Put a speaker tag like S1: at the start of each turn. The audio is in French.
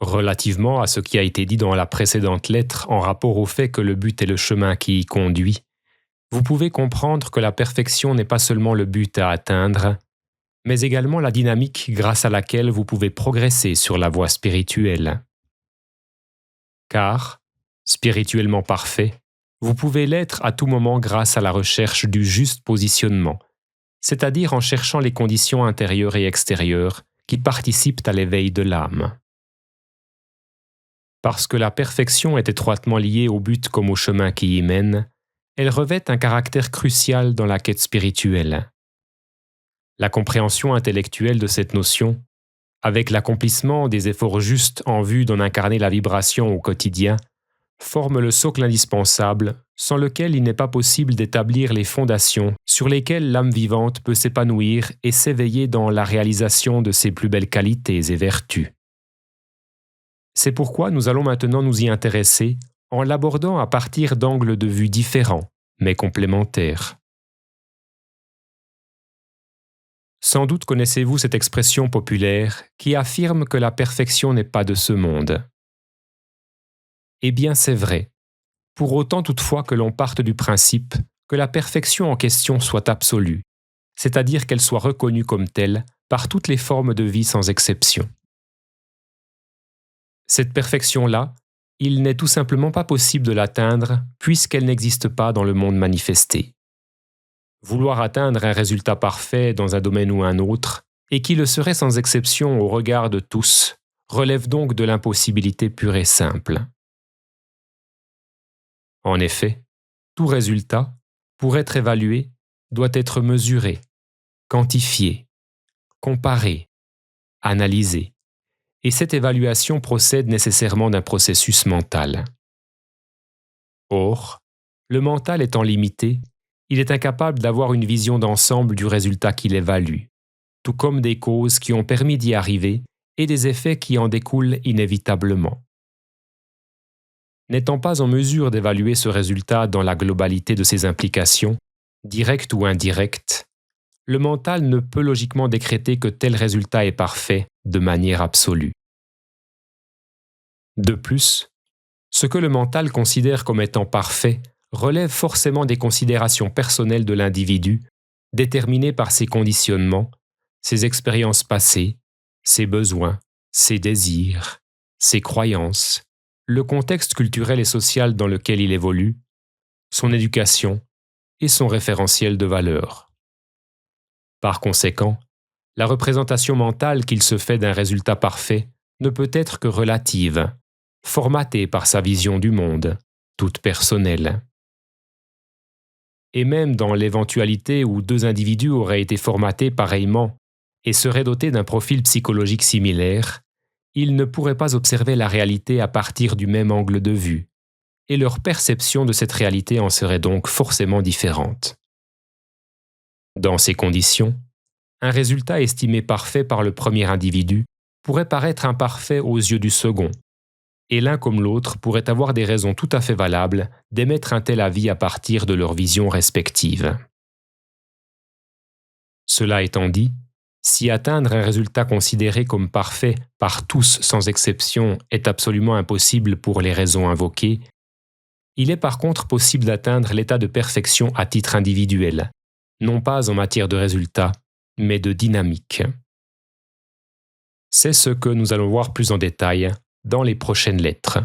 S1: Relativement à ce qui a été dit dans la précédente lettre en rapport au fait que le but est le chemin qui y conduit, vous pouvez comprendre que la perfection n'est pas seulement le but à atteindre, mais également la dynamique grâce à laquelle vous pouvez progresser sur la voie spirituelle. Car, spirituellement parfait, vous pouvez l'être à tout moment grâce à la recherche du juste positionnement, c'est-à-dire en cherchant les conditions intérieures et extérieures qui participent à l'éveil de l'âme. Parce que la perfection est étroitement liée au but comme au chemin qui y mène, elle revêt un caractère crucial dans la quête spirituelle. La compréhension intellectuelle de cette notion, avec l'accomplissement des efforts justes en vue d'en incarner la vibration au quotidien, forme le socle indispensable sans lequel il n'est pas possible d'établir les fondations sur lesquelles l'âme vivante peut s'épanouir et s'éveiller dans la réalisation de ses plus belles qualités et vertus. C'est pourquoi nous allons maintenant nous y intéresser en l'abordant à partir d'angles de vue différents, mais complémentaires. Sans doute connaissez-vous cette expression populaire qui affirme que la perfection n'est pas de ce monde. Eh bien, c'est vrai, pour autant toutefois que l'on parte du principe que la perfection en question soit absolue, c'est-à-dire qu'elle soit reconnue comme telle par toutes les formes de vie sans exception. Cette perfection-là, il n'est tout simplement pas possible de l'atteindre puisqu'elle n'existe pas dans le monde manifesté. Vouloir atteindre un résultat parfait dans un domaine ou un autre, et qui le serait sans exception au regard de tous, relève donc de l'impossibilité pure et simple. En effet, tout résultat, pour être évalué, doit être mesuré, quantifié, comparé, analysé, et cette évaluation procède nécessairement d'un processus mental. Or, le mental étant limité, il est incapable d'avoir une vision d'ensemble du résultat qu'il évalue, tout comme des causes qui ont permis d'y arriver et des effets qui en découlent inévitablement. N'étant pas en mesure d'évaluer ce résultat dans la globalité de ses implications, directes ou indirectes, le mental ne peut logiquement décréter que tel résultat est parfait de manière absolue. De plus, ce que le mental considère comme étant parfait relève forcément des considérations personnelles de l'individu, déterminées par ses conditionnements, ses expériences passées, ses besoins, ses désirs, ses croyances, le contexte culturel et social dans lequel il évolue, son éducation et son référentiel de valeurs. Par conséquent, la représentation mentale qu'il se fait d'un résultat parfait ne peut être que relative, formatée par sa vision du monde, toute personnelle. Et même dans l'éventualité où deux individus auraient été formatés pareillement et seraient dotés d'un profil psychologique similaire, ils ne pourraient pas observer la réalité à partir du même angle de vue, et leur perception de cette réalité en serait donc forcément différente. Dans ces conditions, un résultat estimé parfait par le premier individu pourrait paraître imparfait aux yeux du second, et l'un comme l'autre pourrait avoir des raisons tout à fait valables d'émettre un tel avis à partir de leurs visions respectives. Cela étant dit, si atteindre un résultat considéré comme parfait par tous sans exception est absolument impossible pour les raisons invoquées, il est par contre possible d'atteindre l'état de perfection à titre individuel, non pas en matière de résultats, mais de dynamique. C'est ce que nous allons voir plus en détail dans les prochaines lettres.